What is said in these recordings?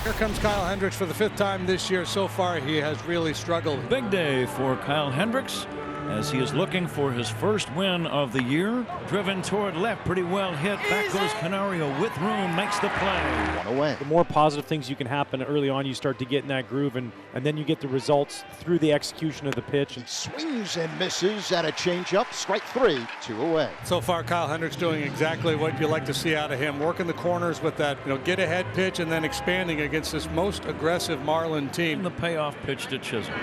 Here comes Kyle Hendricks for the 5th time this year. So far, he has really struggled. Big day for Kyle Hendricks as he is looking for his first win of the year. Driven toward left, pretty well hit. Back goes Canario with room, makes the play. One away. The more positive things you can happen early on, you start to get in that groove, and then you get the results through the execution of the pitch. He swings and misses at a changeup. Strike 3, 2 away. So far, Kyle Hendricks doing exactly what you like to see out of him, working the corners with that get ahead pitch and then expanding against this most aggressive Marlin team. The payoff pitch to Chisholm.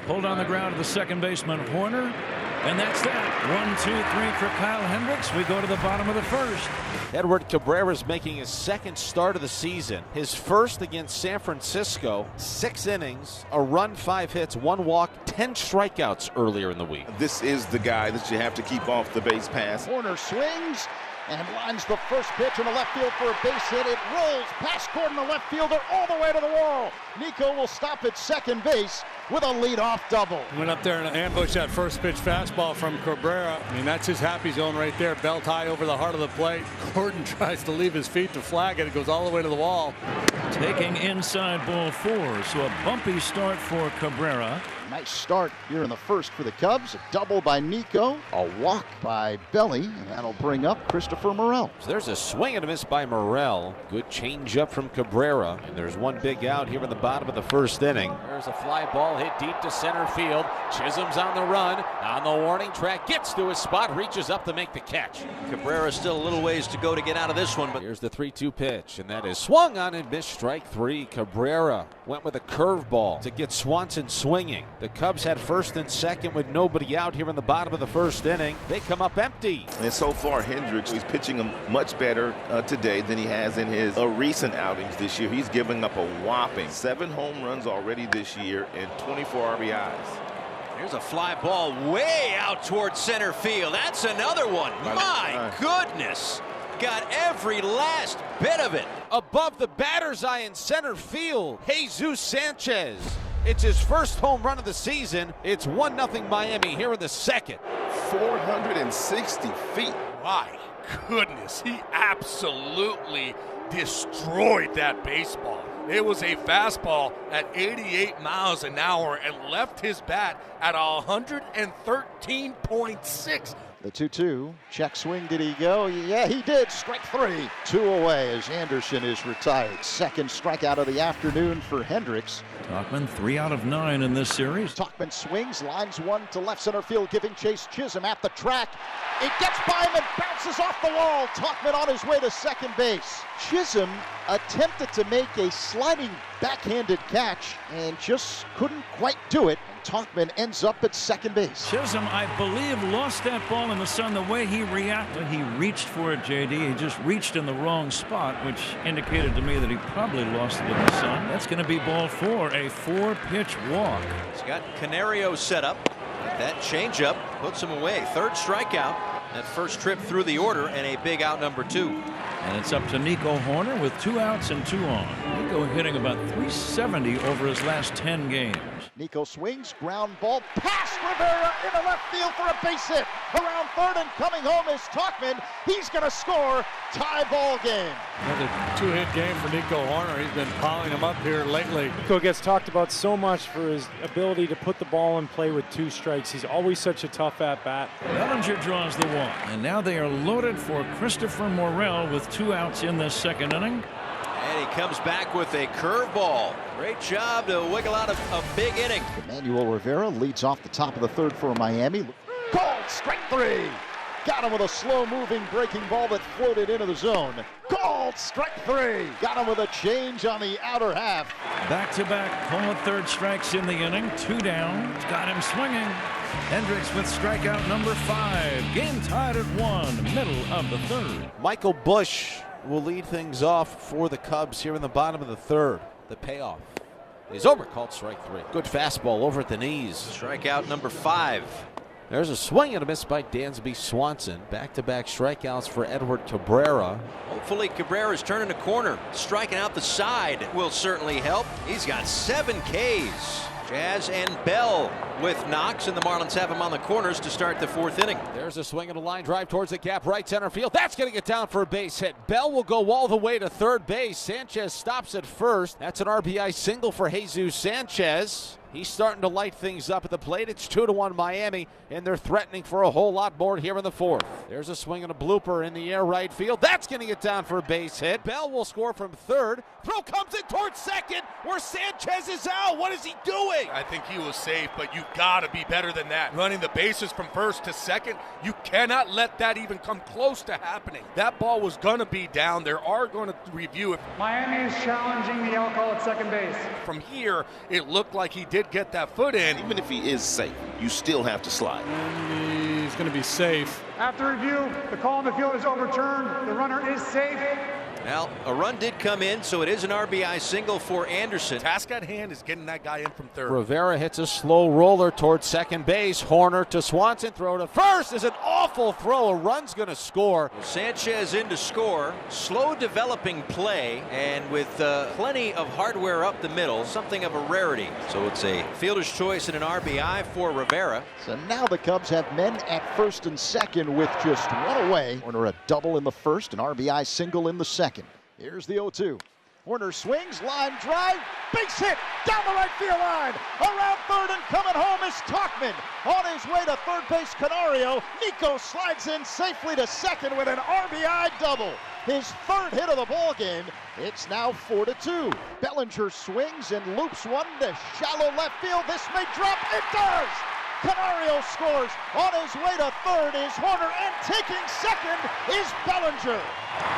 Pulled on the ground to the second baseman Horner, and that's that. 1, 2, 3 for Kyle Hendricks. We go to the bottom of the first. Edward Cabrera is making his second start of the season. His first against San Francisco. 6 innings, a run, 5 hits, 1 walk, 10 strikeouts earlier in the week. This is the guy that you have to keep off the base pass. Horner swings and lines the first pitch in the left field for a base hit. It rolls past Gordon, the left fielder, all the way to the wall. Nico will stop at second base with a leadoff double. Went up there and ambushed that first pitch fastball from Cabrera. I mean, that's his happy zone right there. Belt high over the heart of the plate. Gordon tries to leave his feet to flag it. It goes all the way to the wall. Taking inside ball 4, so a bumpy start for Cabrera. Nice start here in the first for the Cubs. A double by Nico, a walk by Belly, and that'll bring up Christopher Morel. So there's a swing and a miss by Morel. Good change up from Cabrera. And there's one big out here in the bottom of the first inning. There's a fly ball hit deep to center field. Chisholm's on the run, on the warning track, gets to his spot, reaches up to make the catch. Cabrera still a little ways to go to get out of this one. But here's the 3-2 pitch, and that is swung on and missed. Strike 3. Cabrera went with a curveball to get Swanson swinging. The Cubs had first and second with nobody out here in the bottom of the first inning. They come up empty. And so far, Hendricks is pitching him much better today than he has in his recent outings this year. He's giving up a whopping 7 home runs already this year and 24 RBIs. here's a fly ball way out towards center field. That's another one. My goodness. Got every last bit of it. Above the batter's eye in center field, Jesus Sanchez. It's his first home run of the season. It's 1-0 Miami here in the second. 460 feet. My goodness, he absolutely destroyed that baseball. It was a fastball at 88 miles an hour and left his bat at 113.6. The 2-2, check swing, did he go? Yeah, he did. Strike 3, 2 away as Anderson is retired. Second strikeout of the afternoon for Hendricks. Tauchman 3 out of 9 in this series. Tauchman swings, lines one to left center field, giving chase. Chisholm at the track. It gets by him and bounces off the wall. Tauchman on his way to second base. Chisholm attempted to make a sliding backhanded catch and just couldn't quite do it. Tauchman ends up at second base. Chisholm, I believe, lost that ball in the sun. The way he reacted, he reached for it, JD. He just reached in the wrong spot, which indicated to me that he probably lost it in the sun. That's going to be ball 4, a 4-pitch walk. He's got Canario set up. That changeup puts him away. Third strikeout. That first trip through the order and a big out number 2. And it's up to Nico Horner with 2 outs and 2 on. Nico hitting about .370 over his last 10 games. Nico swings, ground ball past Rivera into left field for a base hit. Around third and coming home is Tauchman. He's going to score. Tie ball game. Another 2-hit game for Nico Horner. He's been piling them up here lately. Nico gets talked about so much for his ability to put the ball in play with 2 strikes. He's always such a tough at-bat. Bellinger draws the walk, and now they are loaded for Christopher Morel with 2 outs in this second inning. And he comes back with a curveball. Great job to wiggle out of a big inning. Emmanuel Rivera leads off the top of the third for Miami. Called strike 3. Got him with a slow-moving breaking ball that floated into the zone. Called strike 3. Got him with a change on the outer half. Back-to-back pull of third strikes in the inning. 2 down. Got him swinging. Hendricks with strikeout number 5. Game tied at 1. Middle of the third. Michael Busch will lead things off for the Cubs here in the bottom of the third. The payoff is over. Called strike 3. Good fastball over at the knees. Strikeout number 5. There's a swing and a miss by Dansby Swanson. Back-to-back strikeouts for Edward Cabrera. Hopefully Cabrera's turning a corner. Striking out the side will certainly help. He's got 7 Ks. Jazz and Bell with knocks, and the Marlins have him on the corners to start the 4th inning. There's a swing and a line drive towards the gap, right center field. That's going to get down for a base hit. Bell will go all the way to third base. Sanchez stops at first. That's an RBI single for Jesus Sanchez. He's starting to light things up at the plate. It's 2-1 Miami, and they're threatening for a whole lot more here in the 4th. There's a swing and a blooper in the air right field. That's going to get down for a base hit. Bell will score from third. Throw comes in towards second, where Sanchez is out. What is he doing? I think he was safe, but you got to be better than that. Running the bases from first to second, you cannot let that even come close to happening. That ball was going to be down. They are going to review it. Miami is challenging the out call at second base. From here, it looked like he did get that foot in. Even if he is safe, you still have to slide. And he's going to be safe. After review, the call on the field is overturned. The runner is safe. Well, a run did come in, so it is an RBI single for Anderson. Task at hand is getting that guy in from third. Rivera hits a slow roller towards second base. Horner to Swanson. Throw to first is an awful throw. A run's going to score. Sanchez in to score. Slow developing play, and with plenty of hardware up the middle, something of a rarity. So it's a fielder's choice and an RBI for Rivera. So now the Cubs have men at first and second with just one away. Horner a double in the first, an RBI single in the second. Here's the 0-2. Horner swings, line drive, base hit, down the right field line. Around third and coming home is Tauchman. On his way to third base, Canario. Nico slides in safely to second with an RBI double. His 3rd hit of the ball game. It's now 4-2. Bellinger swings and loops one to shallow left field. This may drop. It does! Canario scores. On his way to third is Horner, and taking second is Bellinger.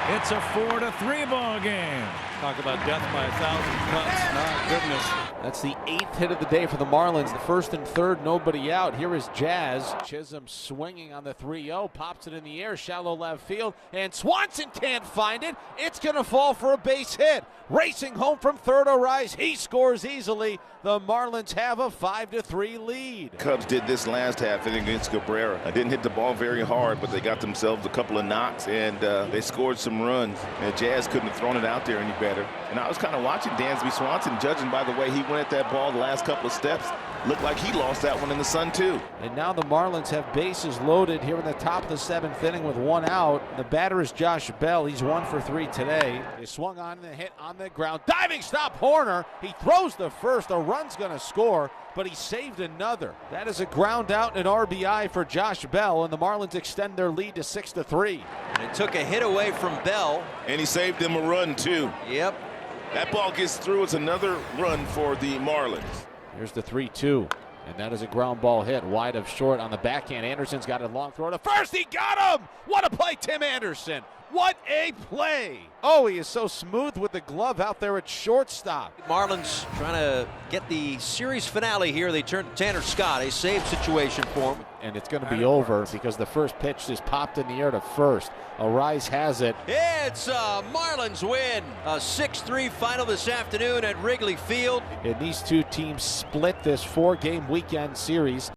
It's a 4-3 ball game. Talk about death by 1,000 cuts. My goodness. That's the 8th hit of the day for the Marlins. The 1st and 3rd, nobody out. Here is Jazz. Chisholm swinging on the 3-0, pops it in the air, shallow left field, and Swanson can't find it. It's going to fall for a base hit. Racing home from third, Arise. He scores easily. The Marlins have a 5-3 lead. Cubs did this last half inning against Cabrera. I didn't hit the ball very hard, but they got themselves a couple of knocks, and they scored some runs. And Jazz couldn't have thrown it out there any better. And I was kind of watching Dansby Swanson, judging by the way he went at that ball the last couple of steps. Looked like he lost that one in the sun, too. And now the Marlins have bases loaded here in the top of the 7th inning with one out. The batter is Josh Bell. He's 1 for 3 today. They swung on the hit on the ground. Diving stop, Horner. He throws the first. A run's going to score, but he saved another. That is a ground out and an RBI for Josh Bell, and the Marlins extend their lead to 6-3. And it took a hit away from Bell. And he saved them a run, too. Yep. That ball gets through. It's another run for the Marlins. Here's the 3-2, and that is a ground ball hit wide of short on the backhand. Anderson's got a long throw to first. He got him. What a play, Tim Anderson. What a play. Oh, he is so smooth with the glove out there at shortstop. Marlins trying to get the series finale here. They turn to Tanner Scott, a save situation for him. And it's going to be over because the first pitch just popped in the air to first. Arise has it. It's a Marlins win. A 6-3 final this afternoon at Wrigley Field. And these two teams split this 4-game weekend series.